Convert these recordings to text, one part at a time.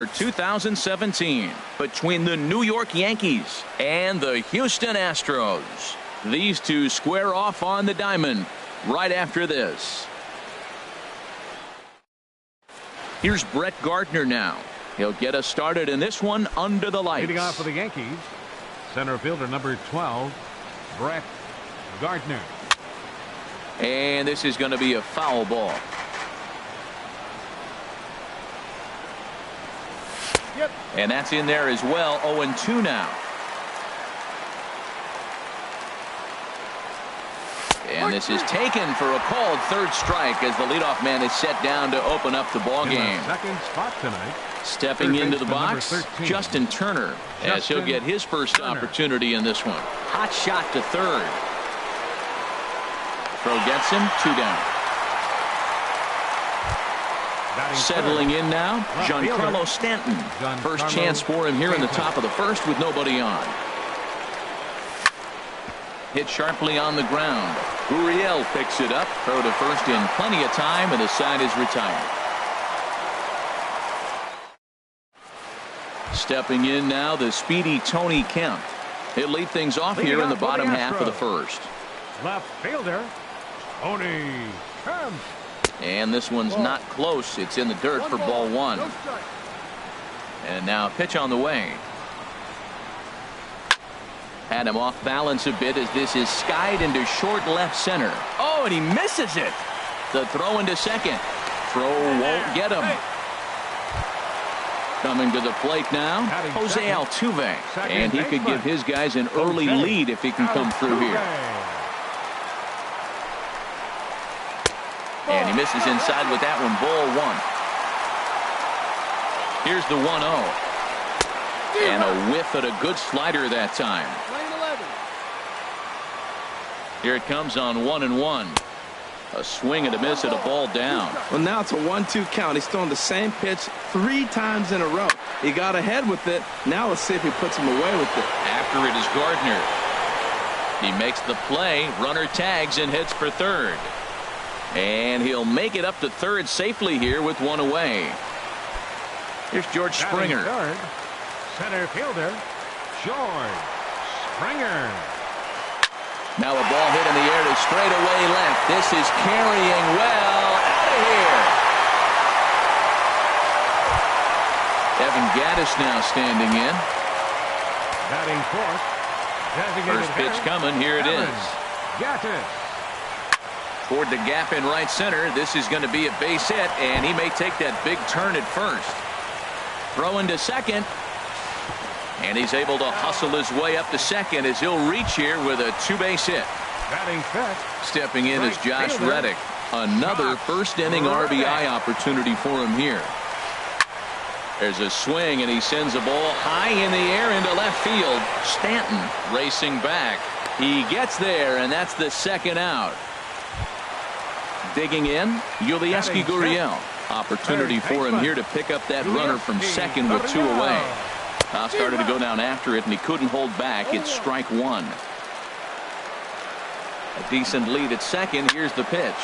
2017 between the New York Yankees and the Houston Astros. These two square off on the diamond right after this. Here's Brett Gardner now. He'll get us started in this one under the lights. Leading off for the Yankees, center fielder number 12, Brett Gardner. And this is going to be a foul ball. Yep. And that's in there as well. 0-2 now. And this is taken for a called third strike as the leadoff man is set down to open up the ball game. Second spot tonight. Stepping into the box, Justin Turner, as he'll get his first opportunity in this one. Hot shot to third. Throw gets him, 2 down. Settling in now, Giancarlo Stanton. First chance for him here in the top of the first with nobody on. Hit sharply on the ground. Gurriel picks it up. Throw to first in plenty of time, and the side is retired. Stepping in now, the speedy Tony Kemp. He'll lead things off here in the bottom half of the first. Left fielder, Tony Kemp. And this one's not close. It's in the dirt for ball 1. And now a pitch on the way. Had him off balance a bit as this is skied into short left center. Oh, and he misses it. The throw into second. Throw won't get him. Coming to the plate now, Jose Altuve. And he could give his guys an early lead if he can come through here. And he misses inside with that one. Ball 1. Here's the 1-0. And a whiff at a good slider that time. Here it comes on 1-1. A swing and a miss at a ball down. Well, now it's a 1-2 count. He's thrown the same pitch 3 times in a row. He got ahead with it. Now let's see if he puts him away with it. After it is Gardner. He makes the play. Runner tags and heads for third. And he'll make it up to third safely here with 1 away. Here's George Springer. Third, center fielder, George Springer. Now a ball hit in the air to straightaway left. This is carrying well out of here. Evan Gattis now standing in. Batting fourth. First pitch coming. Here it is. Gattis. Toward the gap in right center. This is going to be a base hit, and he may take that big turn at first. Throw into second. And he's able to hustle his way up to second as he'll reach here with a 2-base hit. Batting fifth. Stepping in is Josh Reddick. Another first inning RBI opportunity for him here. There's a swing, and he sends a ball high in the air into left field. Stanton racing back. He gets there, and that's the second out. Digging in, Yulieski Gurriel. Opportunity for him here to pick up that runner from second with 2 away. Now started to go down after it, and he couldn't hold back. It's strike 1. A decent lead at second. Here's the pitch.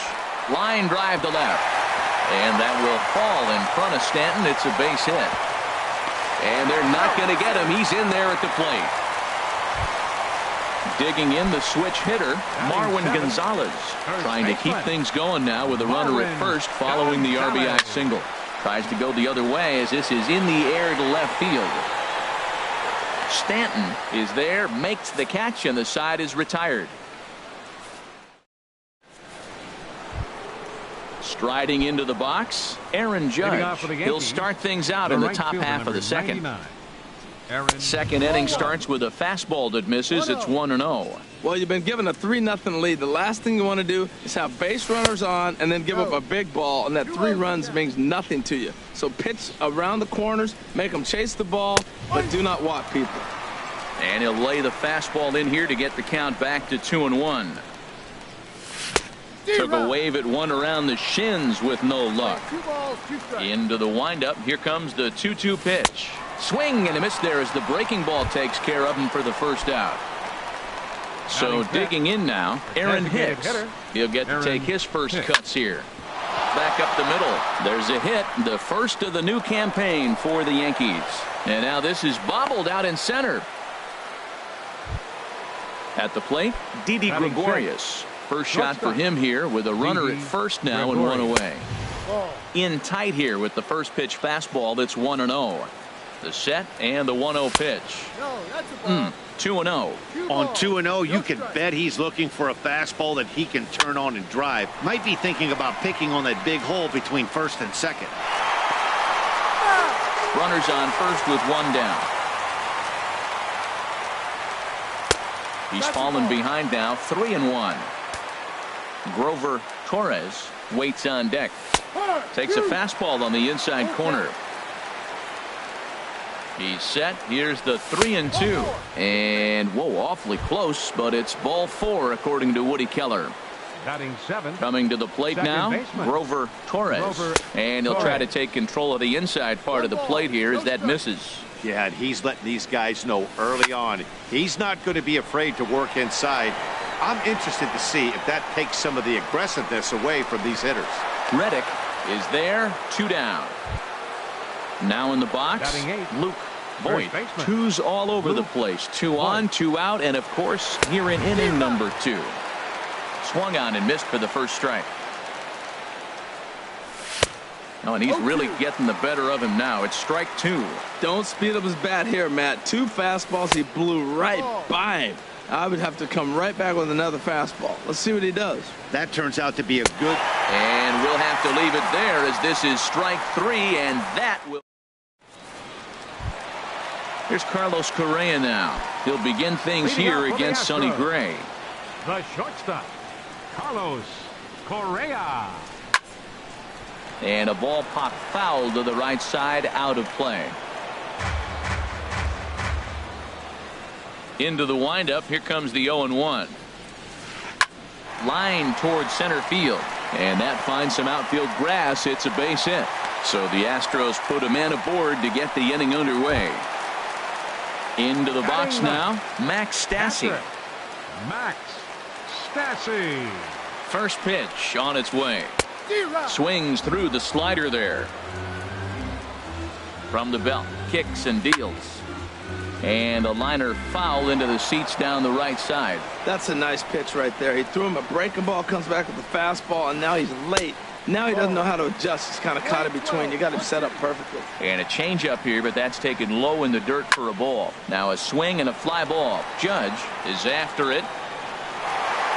Line drive to left. And that will fall in front of Stanton. It's a base hit. And they're not going to get him. He's in there at the plate. Digging in, the switch hitter, Marwin Gonzalez. Trying to keep things going now with a runner at first following the RBI single. Tries to go the other way as this is in the air to left field. Stanton is there, makes the catch, and the side is retired. Striding into the box, Aaron Judge. He'll start things out in the top half of the second. Second inning starts with a fastball that misses. It's 1-0. Well, you've been given a 3-0 lead. The last thing you want to do is have base runners on and then give up a big ball, and that 3 runs means nothing to you. So pitch around the corners, make them chase the ball, but do not walk people. And he'll lay the fastball in here to get the count back to 2-1. Took a wave at one around the shins with no luck. Into the windup. Here comes the 2-2 pitch. Swing and a miss there as the breaking ball takes care of him for the first out. So digging in now, Aaron Hicks. He'll get to take his first cuts here. back up the middle. There's a hit, the first of the new campaign for the Yankees. And now this is bobbled out in center. At the plate, Didi Gregorius. First shot for him here with a runner at first now and one away. In tight here with the first pitch fastball that's 1-0. The set and the 1-0 pitch. 2-0. On 2-0, you can bet he's looking for a fastball that he can turn on and drive. Might be thinking about picking on that big hole between first and second. Runners on first with one down. He's fallen behind now, 3-1. Grover Torres waits on deck. Takes a fastball on the inside corner. He's set. Here's the 3-2. And, whoa, awfully close, but it's ball 4, according to Woody Keller. Batting 7. Coming to the plate now, Grover Torres. And he'll try to take control of the inside part of the plate here as that misses. Yeah, and he's letting these guys know early on he's not going to be afraid to work inside. I'm interested to see if that takes some of the aggressiveness away from these hitters. Reddick is there, 2 down. Now in the box, Luke Voigt. Twos all over the place. 2 on, 2 out, and of course here in inning number 2. Swung on and missed for the first strike. Oh, and he's really getting the better of him now. It's strike 2. Don't speed up his bat here, Matt. 2 fastballs, he blew right by him. I would have to come right back with another fastball. Let's see what he does. That turns out to be a good. And we'll have to leave it there as this is strike 3, and that will. Here's Carlos Correa now. He'll begin things here against Sonny Gray. The shortstop, Carlos Correa. And a ball popped foul to the right side, out of play. Into the windup. Here comes the 0-1. Line towards center field. And that finds some outfield grass. It's a base hit. So the Astros put a man aboard to get the inning underway. Into the box now, Max Stassi. Max Stassi. First pitch on its way. Swings through the slider there. From the belt, kicks and deals. And a liner foul into the seats down the right side. That's a nice pitch right there. He threw him a breaking ball, comes back with the fastball, and now he's late. Now he doesn't know how to adjust. He's kind of caught in between. You got him set up perfectly. And a changeup here, but that's taken low in the dirt for a ball. Now a swing and a fly ball. Judge is after it.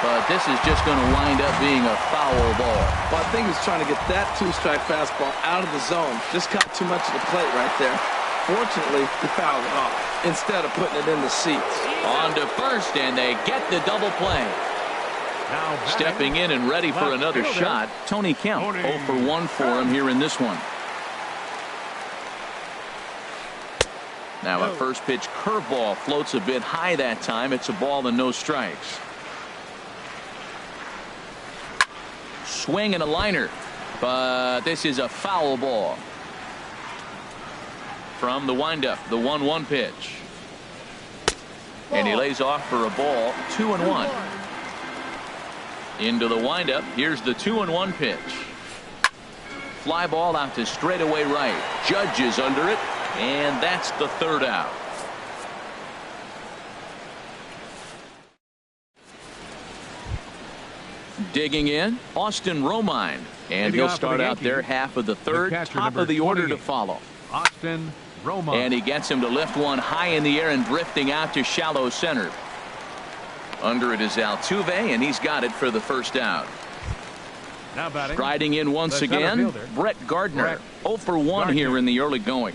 But this is just going to wind up being a foul ball. Well, I think he's trying to get that 2-strike fastball out of the zone. Just caught too much of the plate right there. Fortunately, he fouled it off instead of putting it in the seats. On to first, and they get the double play. Now stepping in and ready for another shot, Tony Kemp. 0 for 1 for him here in this one. Now a first pitch curveball floats a bit high that time. It's a ball and no strikes. Swing and a liner, but this is a foul ball. From the windup, the 1-1 pitch. And he lays off for a ball, 2-1. Into the windup. Here's the 2-1 pitch. Fly ball out to straightaway right. Judge is under it, and that's the 3rd out. Digging in, Austin Romine, and he'll start out there half of the 3rd. Top of the order to follow. Austin Romine. And he gets him to lift one high in the air and drifting out to shallow center. Under it is Altuve, and he's got it for the first out. Now batting. Striding in once again, Brett Gardner. 0 for 1 here in the early going.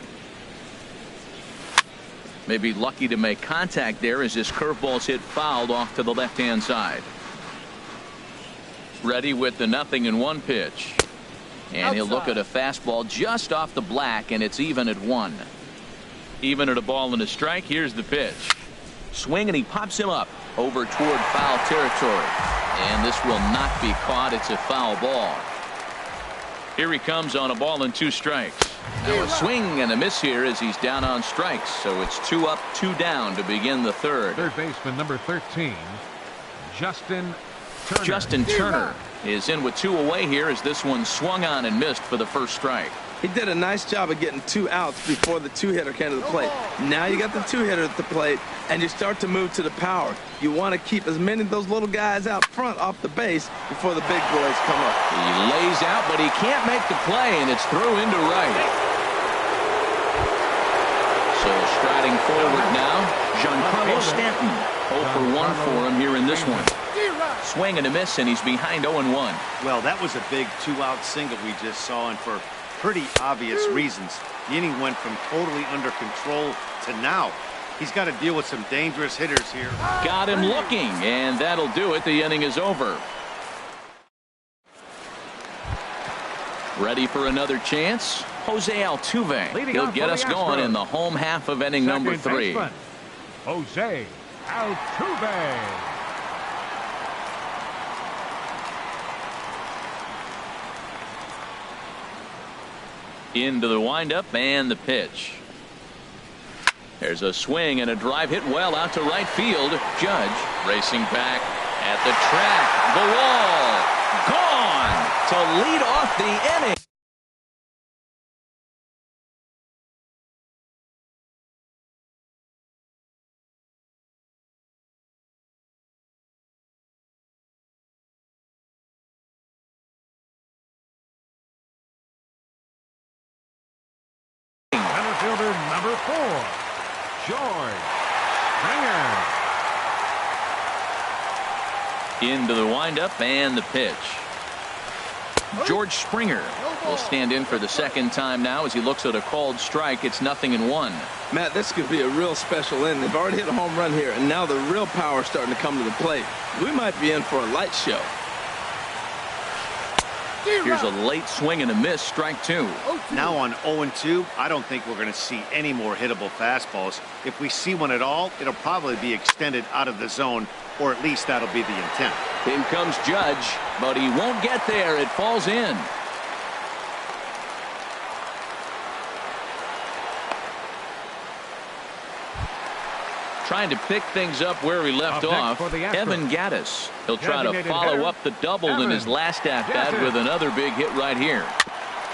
Maybe lucky to make contact there as this curveball's hit fouled off to the left-hand side. Ready with the 0-1 pitch. And he'll look at a fastball just off the black, and it's even at 1. Even at a ball and a strike. Here's the pitch. Swing, and he pops him up over toward foul territory. And this will not be caught. It's a foul ball. Here he comes on a ball and 2 strikes. Now a swing and a miss here as he's down on strikes. So it's 2 up, 2 down to begin the 3rd. Third baseman number 13, Justin Justin Turner is in with 2 away here as this one swung on and missed for the first strike. He did a nice job of getting 2 outs before the 2-hitter came to the plate. Now you got the 2-hitter at the plate, and you start to move to the power. You want to keep as many of those little guys out front off the base before the big boys come up. He lays out, but he can't make the play, and it's through into right. So striding forward now, Giancarlo Stanton. 0 for 1 for him here in this one. Swing and a miss, and he's behind 0-1. Well, that was a big 2-out single we just saw, and for pretty obvious reasons. The inning went from totally under control to now. He's got to deal with some dangerous hitters here. Got him looking, and that'll do it. The inning is over. Ready for another chance? Jose Altuve. He'll get us going in the home half of inning number 3. Jose Altuve. Into the windup and the pitch. There's a swing and a drive hit well out to right field. Judge racing back at the track. The wall gone to lead off the inning. Fielder number 4, George Springer. Into the windup and the pitch. George Springer will stand in for the second time now as he looks at a called strike. It's 0-1. Matt, this could be a real special inning. They've already hit a home run here, and now the real power is starting to come to the plate. We might be in for a light show. Here's a late swing and a miss, strike 2. Now on 0-2, I don't think we're going to see any more hittable fastballs. If we see one at all, it'll probably be extended out of the zone, or at least that'll be the intent. In comes Judge, but he won't get there. It falls in. Trying to pick things up where he left off. Evan Gattis. He'll try to follow up the double in his last at-bat with another big hit right here.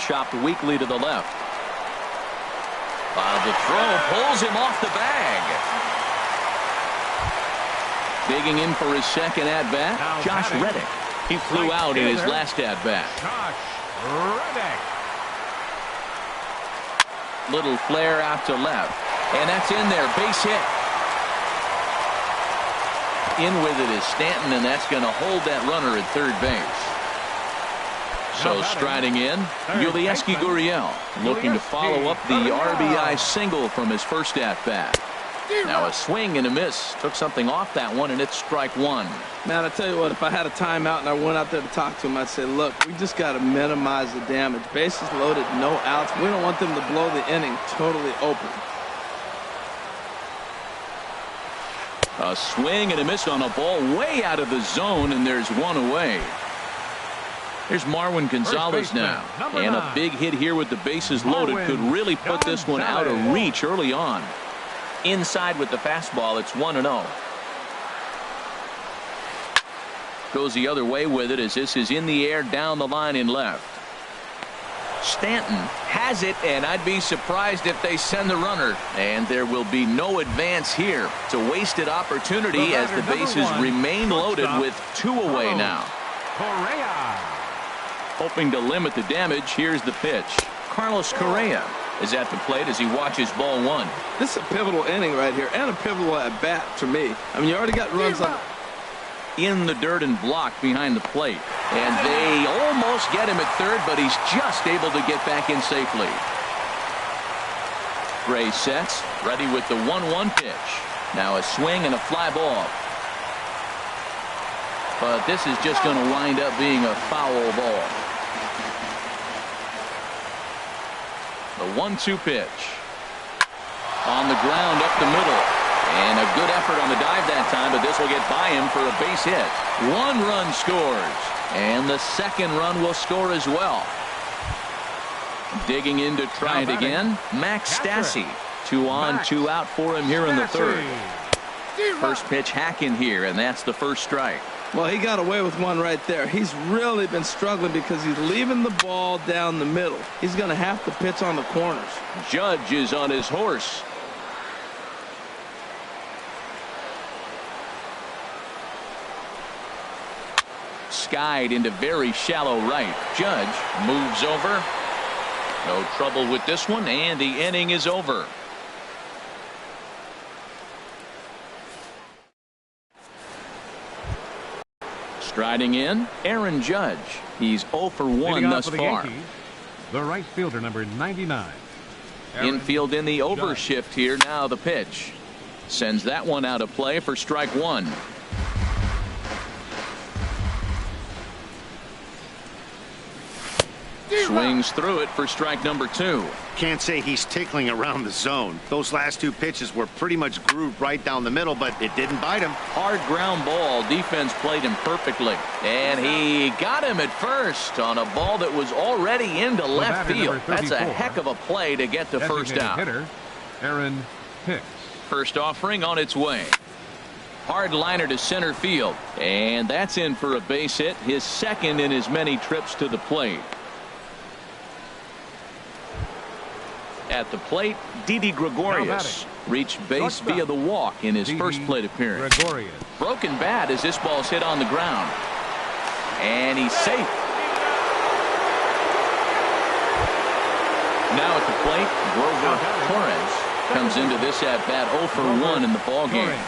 Chopped weakly to the left. The throw pulls him off the bag. Digging in for his second at-bat, Josh Reddick. He flew out in his last at-bat. Little flare out to left. And that's in there. Base hit. In with it is Stanton, and that's going to hold that runner at third base. So striding in, Yulieski Gurriel, looking to follow up the RBI single from his first at-bat. Now a swing and a miss. Took something off that one, and it's strike 1. Man, I tell you what, if I had a timeout and I went out there to talk to him, I'd say, look, we just got to minimize the damage. Bases loaded, no outs. We don't want them to blow the inning totally open. A swing and a miss on a ball way out of the zone, and there's one away. Here's Marwin Gonzalez now. And a big hit here with the bases loaded could really put this one out of reach early on. Inside with the fastball, it's 1-0. Goes the other way with it as this is in the air down the line in left. Stanton has it, and I'd be surprised if they send the runner. And there will be no advance here. It's a wasted opportunity as the bases remain loaded with 2 away now. Hoping to limit the damage, here's the pitch. Carlos Correa is at the plate as he watches ball 1. This is a pivotal inning right here, and a pivotal at bat for me. I mean, you already got runs on in the dirt and blocked behind the plate. And they almost get him at third, but he's just able to get back in safely. Gray sets, ready with the 1-1 pitch. Now a swing and a fly ball. But this is just going to wind up being a foul ball. The 1-2 pitch. On the ground up the middle. And a good effort on the dive that time, but this will get by him for a base hit. 1 run scores. And the second run will score as well. Digging in to try it again, Max Stassi. 2 on, 2 out for him here in the third. First pitch hack in here, and that's the first strike. Well, he got away with one right there. He's really been struggling because he's leaving the ball down the middle. He's going to have to pitch on the corners. Judge is on his horse. Skied into very shallow right. Judge moves over. No trouble with this one, and the inning is over. Striding in, Aaron Judge. He's 0 for 1 thus far. Yankees, the right fielder, number 99. Infield in the overshift here. Now the pitch. Sends that one out of play for strike one. Swings through it for strike number 2. Can't say he's tickling around the zone. Those last 2 pitches were pretty much grooved right down the middle, but it didn't bite him. Hard ground ball. Defense played him perfectly. And he got him at first on a ball that was already into left field. That's a heck of a play to get the first out. Hitter, Aaron Hicks. First offering on its way. Hard liner to center field. And that's in for a base hit. His second in his many trips to the plate. At the plate, Didi Gregorius reached base via the walk in his first plate appearance. Broken bat as this ball's hit on the ground. And he's safe. Now at the plate, Grover Torres comes into this at bat 0 for 1 in the ballgame.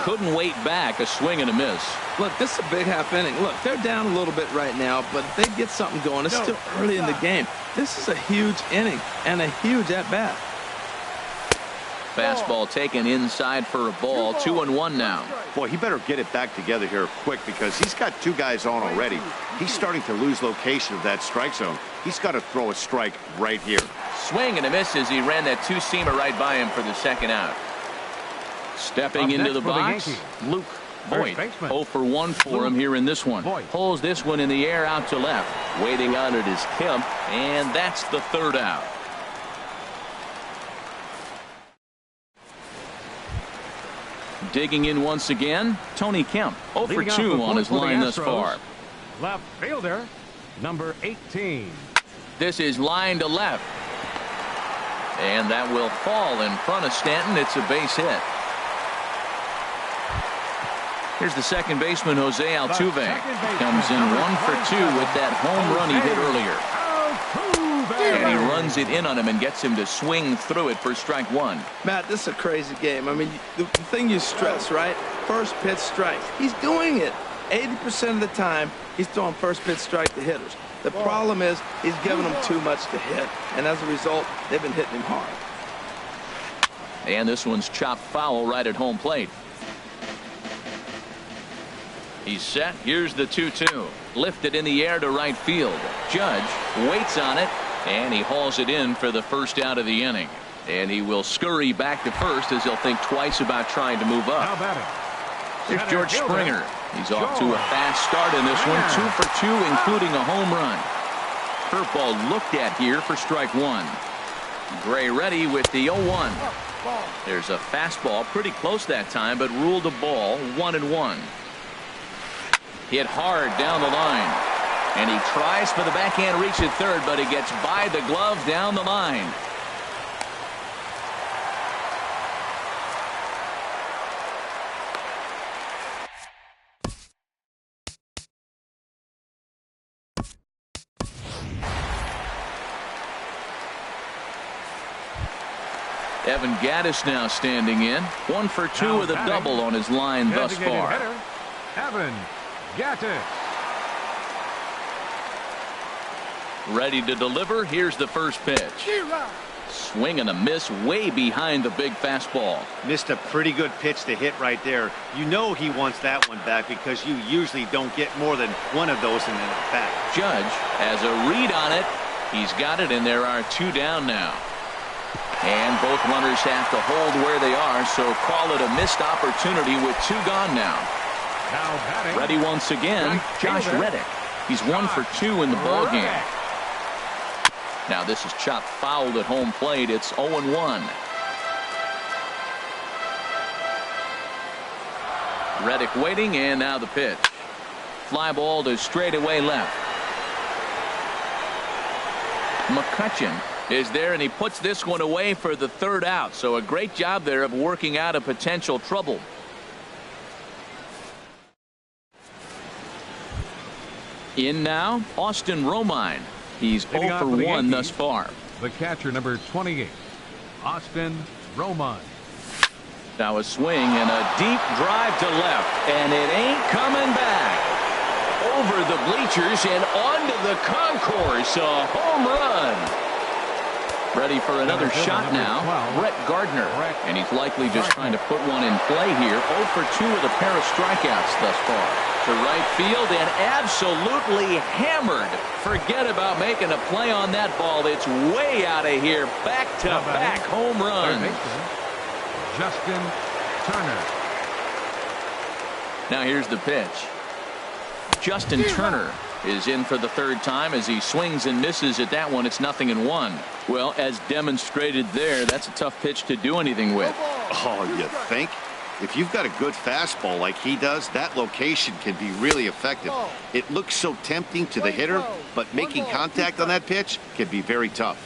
Couldn't wait back, a swing and a miss. Look, this is a big half inning. Look, they're down a little bit right now, but if they get something going, it's still early in the game. This is a huge inning and a huge at-bat. Fastball taken inside for a ball. 2-1 now. Boy, he better get it back together here quick because he's got 2 guys on already. He's starting to lose location of that strike zone. He's got to throw a strike right here. Swing and a miss as he ran that 2-seamer right by him for the second out. Stepping into the box, Luke Voigt. 0 for 1 for him here in this one. Pulls this one in the air out to left. Waiting on it is Kemp, and that's the third out. Digging in once again, Tony Kemp. 0 for 2 on his line thus far. Left fielder, number 18. This is line to left. And that will fall in front of Stanton. It's a base hit. Here's the second baseman, Jose Altuve. Comes in 1 for 2 with that home run he hit earlier. And he runs it in on him and gets him to swing through it for strike 1. Matt, this is a crazy game. I mean, the thing you stress, right? First pitch strikes. He's doing it. 80% of the time, he's throwing first pitch strike to hitters. The problem is he's giving them too much to hit. And as a result, they've been hitting him hard. And this one's chopped foul right at home plate. He's set. Here's the 2-2. Lifted in the air to right field. Judge waits on it, and he hauls it in for the first out of the inning. And he will scurry back to first as he'll think twice about trying to move up. How about it? Here's George Springer. He's off to a fast start in this one. 2 for 2, including a home run. Curveball looked at here for strike 1. Gray ready with the 0-1. There's a fastball pretty close that time, but ruled a ball. 1-1. Hit hard down the line. And he tries for the backhand reach at third, but he gets by the glove down the line. Evan Gattis now standing in. 1 for 2 with a double on his line thus far. Evan Gattis. Ready to deliver. Here's the first pitch. Swing and a miss way behind the big fastball. Missed a pretty good pitch to hit right there. You know he wants that one back because you usually don't get more than one of those in an at-bat. Judge has a read on it. He's got it, and there are 2 down now. And both runners have to hold where they are, so call it a missed opportunity with 2 gone now. Ready once again, Josh Reddick. He's 1 for 2 in the ballgame. Now this is chopped fouled at home plate. It's 0-1. Reddick waiting, and now the pitch. fly ball to straightaway left. McCutchen is there, and he puts this one away for the third out. So a great job there of working out a potential trouble. In now, Austin Romine. He's 0 for 1 thus far. The catcher, number 28, Austin Romine. Now a swing and a deep drive to left, and it ain't coming back. Over the bleachers and onto the concourse. A home run. Ready for another shot now, Brett Gardner. And he's likely just trying to put one in play here. 0 for 2 with a pair of strikeouts thus far. To right field and absolutely hammered. Forget about making a play on that ball. It's way out of here. Back-to-back home runs. Justin Turner. Now here's the pitch. Justin Turner is in for the third time as he swings and misses at that one. It's 0-1. Well, as demonstrated there, that's a tough pitch to do anything with. Oh, you think? If you've got a good fastball like he does, that location can be really effective. It looks so tempting to the hitter, but making contact on that pitch can be very tough.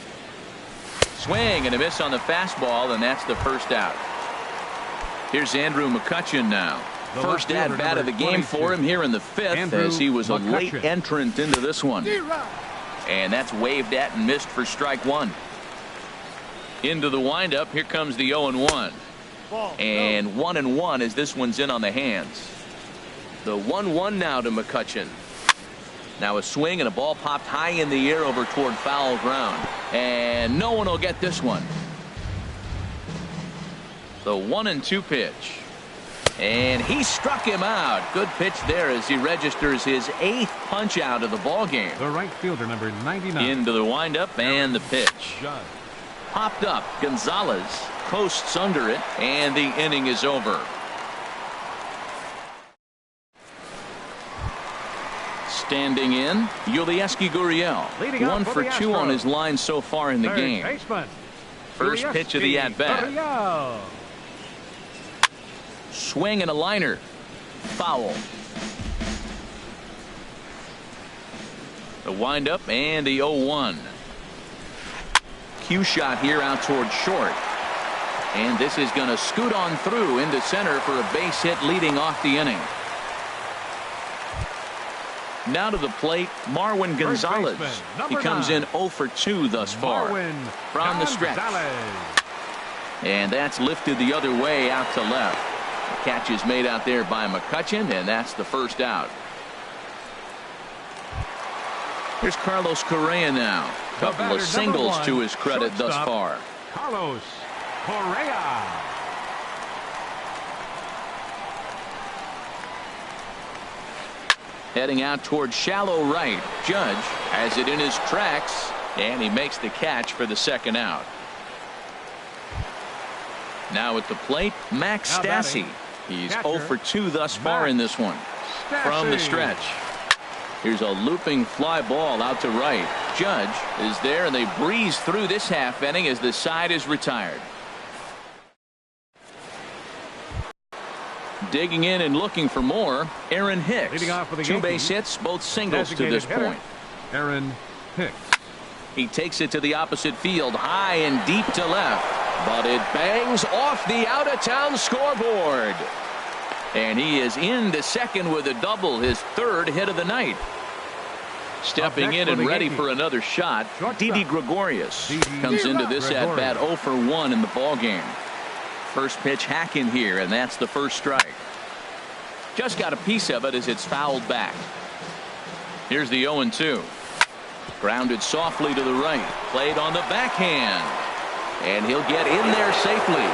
Swing and a miss on the fastball, and that's the first out. Here's Andrew McCutchen now. First at bat of the game for him here in the fifth, as he was a late entrant into this one. And that's waved at and missed for strike one. Into the windup. Here comes the 0-1. And 1-1 as this one's in on the hands. The 1-1 now to McCutchen. Now a swing and a ball popped high in the air over toward foul ground. And no one will get this one. The 1-2 pitch. And he struck him out. Good pitch there as he registers his 8th punch out of the ball game. The right fielder, number 99. Into the windup and the pitch. Popped up. Gonzalez coasts under it, and the inning is over. Standing in, Yulieski Gurriel. 1 for 2 on his line so far in the game. First pitch of the at-bat. Swing and a liner. Foul. The windup and the 0-1. Cue shot here out toward short. And this is going to scoot on through into center for a base hit leading off the inning. Now to the plate, Marwin Gonzalez. He comes in 0 for 2 thus far from the stretch. And that's lifted the other way out to left. The catch is made out there by McCutchen, and that's the first out. Here's Carlos Correa now. Couple of singles to his credit thus far. Carlos Correa. Heading out toward shallow right. Judge has it in his tracks, and he makes the catch for the second out. Now at the plate, Max Stassi. He's 0 for 2 thus far in this one. From the stretch. Here's a looping fly ball out to right. Judge is there, and they breeze through this half inning as the side is retired. Digging in and looking for more, Aaron Hicks. 2 base hits, both singles to this point. Aaron Hicks. He takes it to the opposite field, high and deep to left. But it bangs off the out-of-town scoreboard. And he is into second with a double, his 3rd hit of the night. Stepping in and ready for another shot, Didi Gregorius comes into this at-bat 0 for 1 in the ballgame. First pitch hacking here, and that's the first strike. Just got a piece of it as it's fouled back. Here's the 0-2. Grounded softly to the right. Played on the backhand. And he'll get in there safely.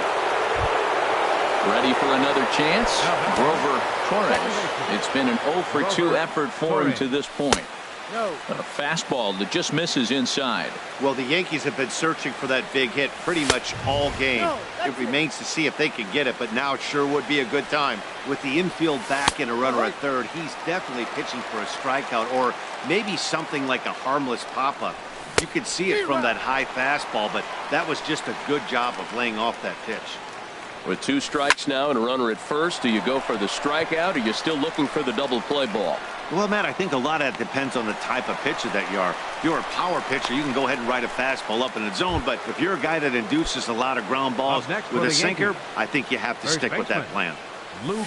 Ready for another chance. Grover Torres. It's been an 0 for 2 effort for him to this point. A fastball that just misses inside. Well, the Yankees have been searching for that big hit pretty much all game. It remains to see if they can get it, but now it sure would be a good time. With the infield back and a runner at third, he's definitely pitching for a strikeout or maybe something like a harmless pop-up. You could see it from that high fastball, but that was just a good job of laying off that pitch. With 2 strikes now and a runner at first, do you go for the strikeout, or are you still looking for the double play ball? Well, Matt, I think a lot of that depends on the type of pitcher that you are. If you're a power pitcher, you can go ahead and ride a fastball up in the zone. But if you're a guy that induces a lot of ground balls with a sinker, I think you have to stick with that plan. Luke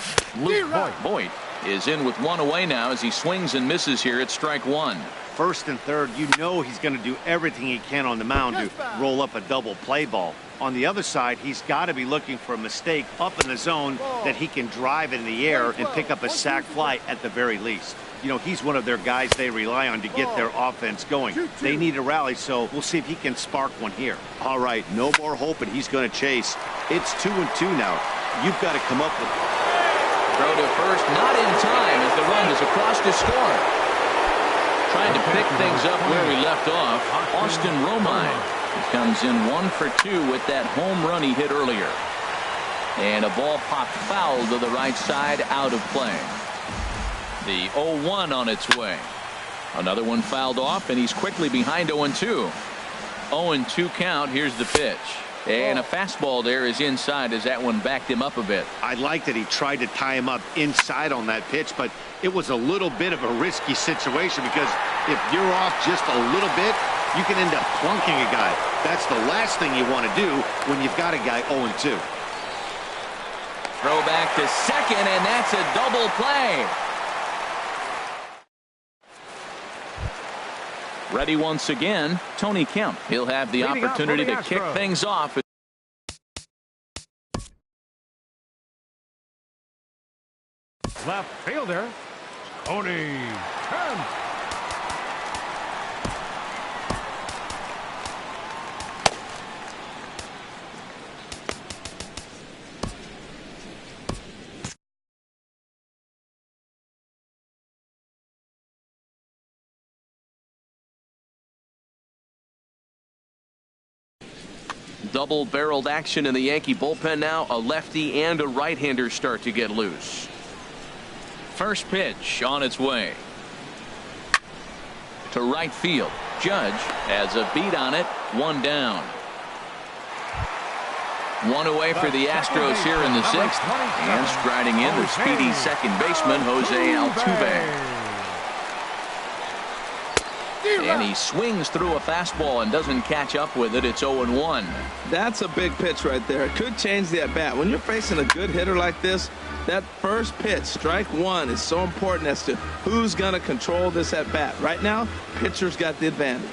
Voit is in with 1 away now as he swings and misses here at strike 1. First and third, you know he's going to do everything he can on the mound to roll up a double play ball. On the other side, he's got to be looking for a mistake up in the zone that he can drive in the air and pick up a sac fly at the very least. You know, he's one of their guys they rely on to get their offense going. They need a rally, so we'll see if he can spark one here. All right, no more hoping he's going to chase. It's 2-2 now. You've got to come up with it. Throw to first, not in time as the run is across to score. Trying to pick things up where we left off, Austin Romine. He comes in 1 for 2 with that home run he hit earlier. And a ball popped foul to the right side, out of play. The 0-1 on its way. Another one fouled off, and he's quickly behind 0-2. 0-2 count. Here's the pitch. And a fastball there is inside as that one backed him up a bit. I like that he tried to tie him up inside on that pitch, but it was a little bit of a risky situation because if you're off just a little bit, you can end up plunking a guy. That's the last thing you want to do when you've got a guy 0-2. Throw back to second, and that's a double play. Ready once again, Tony Kemp. He'll have the opportunity to kick things off. Left fielder, Tony Kemp. Double-barreled action in the Yankee bullpen now. A lefty and a right-hander start to get loose. First pitch on its way. To right field. Judge has a beat on it. 1 down. 1 away for the Astros here in the 6th. And striding in the speedy second baseman, Jose Altuve. And he swings through a fastball and doesn't catch up with it. It's 0-1. That's a big pitch right there. It could change the at-bat. When you're facing a good hitter like this, that first pitch, strike 1, is so important as to who's going to control this at-bat. Right now, pitcher's got the advantage.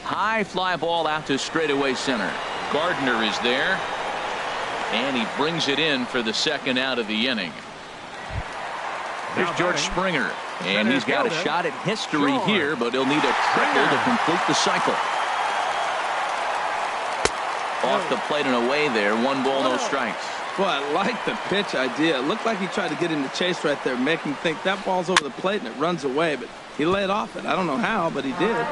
High fly ball out to straightaway center. Gardner is there. And he brings it in for the second out of the inning. Here's George Springer, and he's got a shot at history here, but he'll need a triple to complete the cycle. Off the plate and away there. 1 ball, no strikes. Boy, I like the pitch idea. It looked like he tried to get in the chase right there, make him think that ball's over the plate and it runs away, but he laid off it. I don't know how, but he did.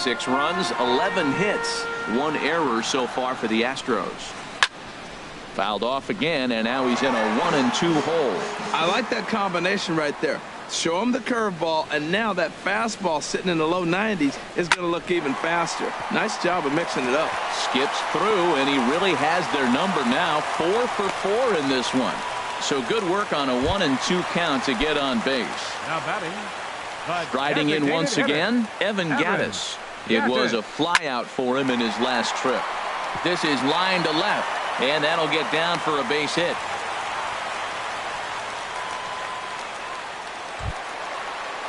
6 runs, 11 hits, 1 error so far for the Astros. Fouled off again, and now he's in a 1-2 hole. I like that combination right there. Show him the curveball, and now that fastball sitting in the low 90s is going to look even faster. Nice job of mixing it up. Skips through, and he really has their number now. 4 for 4 in this one. So good work on a 1-2 count to get on base. Now batting. Striding in once again, Evan Gattis. It was a flyout for him in his last trip. This is line to left. And that'll get down for a base hit.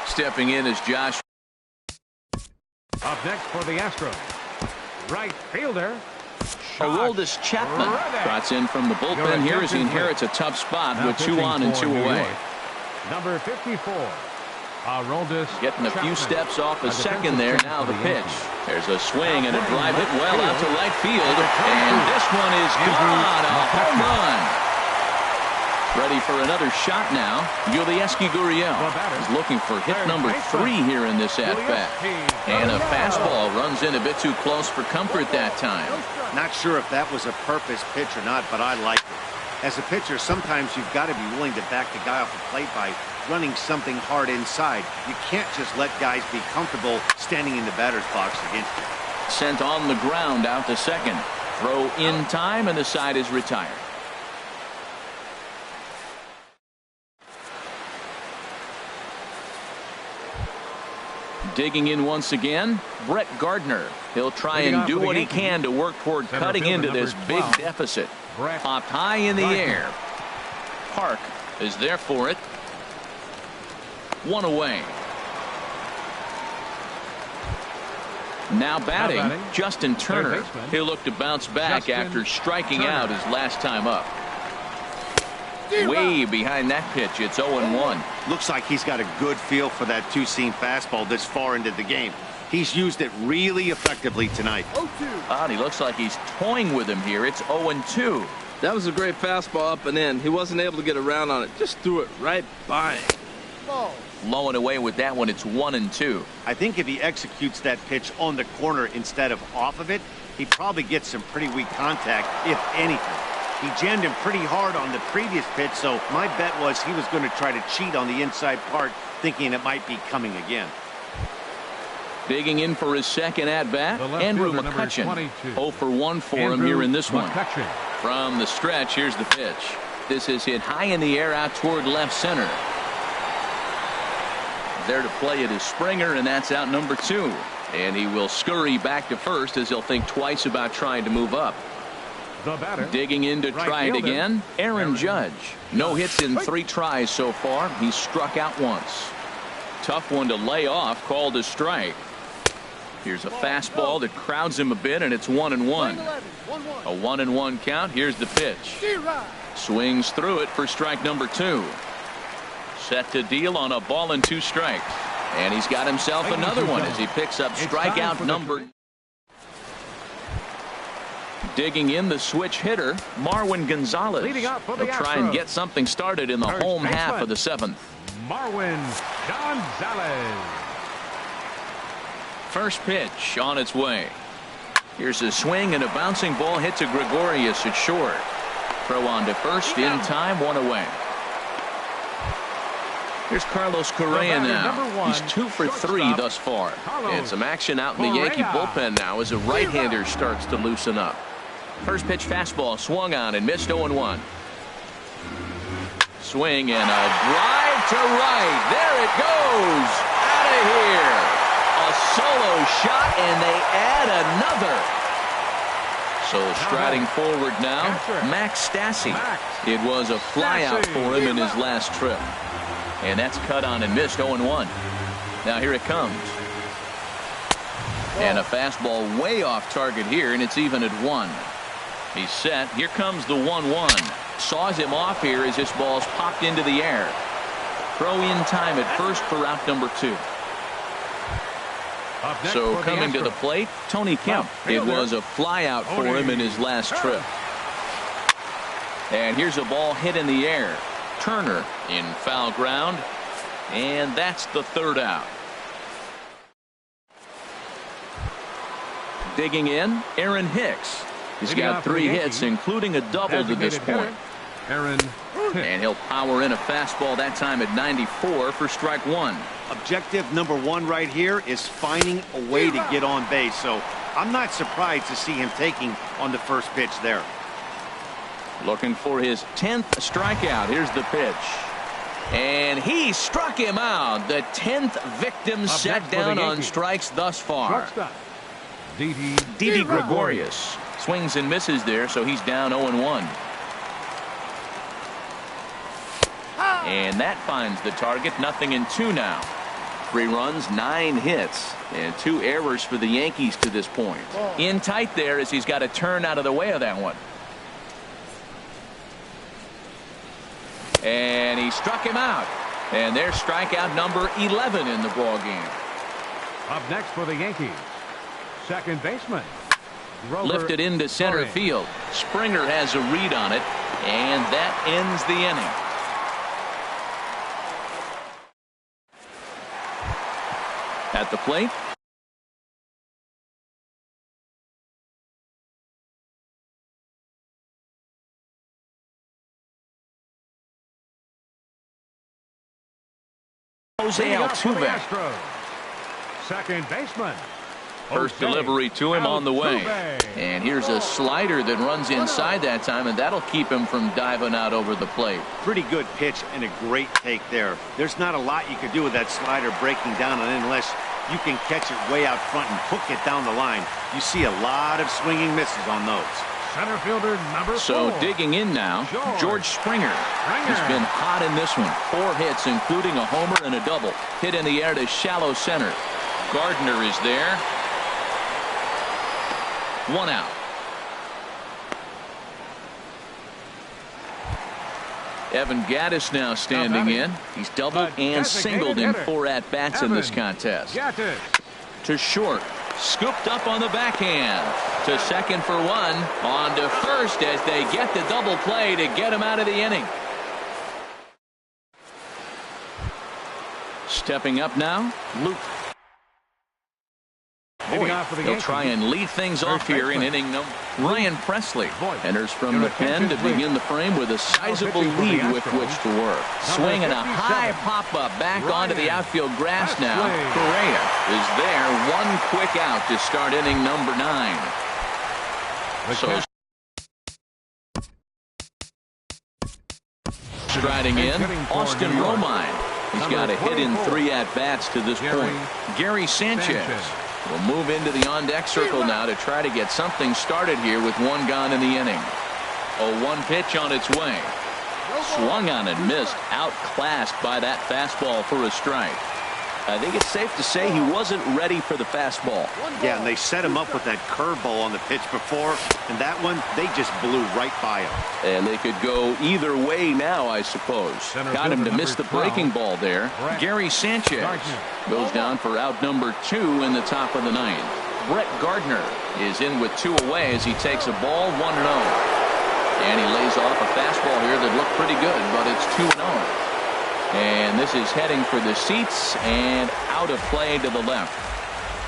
Stepping in is Josh. Up next for the Astros, right fielder, Aroldis Chapman trots in from the bullpen here as he inherits a tough spot with 2 on and 2 away. Number 54. Getting a few steps off a second there. Now the pitch. There's a swing and a drive hit well out to right field. And this one is gone. A home run. Ready for another shot now. Yulieski Gurriel is looking for hit number 3 here in this at-bat. And a fastball runs in a bit too close for comfort that time. Not sure if that was a purpose pitch or not, but I like it. As a pitcher, sometimes you've got to be willing to back the guy off the plate by running something hard inside. You can't just let guys be comfortable standing in the batter's box against you. sent on the ground out to second. Throw in time, and the side is retired. Digging in once again, Brett Gardner. He'll try and do what he can to work toward cutting into this big deficit. Popped high in the air. Park is there for it. One away. Now batting, Justin Turner. He'll look to bounce back after striking out his last time up. Way behind that pitch, it's 0-1. Looks like he's got a good feel for that two-seam fastball this far into the game. He's used it really effectively tonight. And he looks like he's toying with him here. It's 0-2. That was a great fastball up and in. He wasn't able to get around on it. Just threw it right by him. Low and away with that one. It's 1-2. I think if he executes that pitch on the corner instead of off of it, he probably gets some pretty weak contact, if anything. He jammed him pretty hard on the previous pitch, so my bet was he was going to try to cheat on the inside part, thinking it might be coming again. Digging in for his second at-bat, Andrew McCutchen. 0 for 1 for him here in this one. From the stretch, here's the pitch. This is hit high in the air out toward left center. There to play it is Springer, and that's out number 2. And he will scurry back to first as he'll think twice about trying to move up. Digging in to try it again, Aaron Judge. No hits in 3 tries so far. He's struck out once. Tough one to lay off, called a strike. Here's a fastball that crowds him a bit, and it's 1-1. A 1-1 count. Here's the pitch. Swings through it for strike number 2. Set to deal on a ball and 2 strikes. And he's got himself another one as he picks up strikeout number. Digging in the switch hitter, Marwin Gonzalez. He'll try and get something started in the home half of the 7th. Marwin Gonzalez. First pitch on its way. Here's a swing, and a bouncing ball hit to Gregorius at short. Throw on to first in time, 1 away. Here's Carlos Correa now. He's 2 for 3 thus far. And some action out in the Yankee bullpen now as a right-hander starts to loosen up. First pitch fastball swung on and missed 0-1. Swing and a drive to right. There it goes. Out of here. A solo shot, and they add another. So striding forward now, Max Stassi. It was a flyout for him in his last trip. And that's cut on and missed 0-1. Now here it comes. And a fastball way off target here, and it's even at 1. He's set. Here comes the 1-1. Saws him off here as this ball's popped into the air. Throw in time at first for out number 2. So coming to the plate, Tony Kemp. It was a flyout for him in his last trip. And here's a ball hit in the air. Turner in foul ground, and that's the 3rd out. Digging in, Aaron Hicks. He's got 3 hits, including a double to this point. And he'll power in a fastball that time at 94 for strike 1. Objective number 1 right here is finding a way to get on base, so I'm not surprised to see him taking on the first pitch there. Looking for his 10th strikeout. Here's the pitch. And he struck him out. The 10th victim set down on strikes thus far. Didi Gregorius swings and misses there, so he's down 0-1. And that finds the target. 0-2 now. 3 runs, 9 hits, and 2 errors for the Yankees to this point. In tight there as he's got to turn out of the way of that one. And he struck him out. And there's strikeout number 11 in the ball game. Up next for the Yankees, second baseman. Lifted into center field. Springer has a read on it, and that ends the inning. At the plate, Jose Altuve. Second baseman, First delivery to him on the way. And here's a slider that runs inside that time, and that'll keep him from diving out over the plate. Pretty good pitch and a great take there. There's not a lot you could do with that slider breaking down on in unless you can catch it way out front and hook it down the line. You see a lot of swinging misses on those. Center fielder number 4. So digging in now, George Springer. He's been hot in this one. 4 hits, including a homer and a double. Hit in the air to shallow center. Gardner is there. 1 out. Evan Gattis now standing in. He's doubled and singled in 4 at-bats in this contest. To short. Scooped up on the backhand. To second for 1. On to first as they get the double play to get him out of the inning. Stepping up now, Luke. He'll try and lead things off here in inning number. Ryan Presley enters from the pen to begin the frame with a sizable lead with which to work. Swing and a high pop-up back onto the outfield grass now. Correa is there. 1 quick out to start inning number 9. So striding in, Austin Romine. He's got a hit in 3 at-bats to this point. Gary Sanchez will move into the on-deck circle now to try to get something started here with 1 gone in the inning. A 1 pitch on its way. Swung on and missed, outclassed by that fastball for a strike. I think it's safe to say he wasn't ready for the fastball. Yeah, and they set him up with that curveball on the pitch before, and that one, they just blew right by him. And they could go either way now, I suppose. Got him to miss the breaking ball there. Gary Sanchez goes down for out number 2 in the top of the 9th. Brett Gardner is in with 2 away as he takes a ball 1-0. And he lays off a fastball here that looked pretty good, but it's 2-0. And this is heading for the seats and out of play to the left.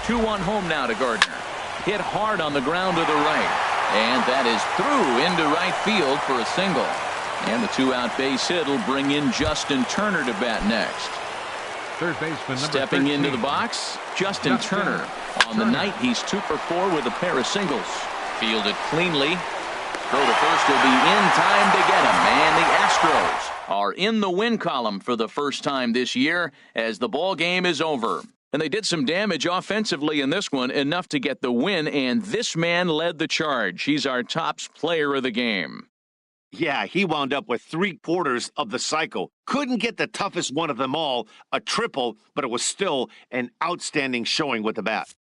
2-1 home now to Gardner. Hit hard on the ground to the right. And that is through into right field for a single. And the 2-out base hit will bring in Justin Turner to bat next. Third baseman stepping into the box, Justin Turner. On the night, he's 2 for 4 with a pair of singles. Fielded cleanly. Throw to first will be in time to get him. And the Astros are in the win column for the first time this year as the ball game is over. And they did some damage offensively in this one, enough to get the win, and this man led the charge. He's our top player of the game. Yeah, he wound up with 3/4 of the cycle. Couldn't get the toughest one of them all, a triple, but it was still an outstanding showing with the bat.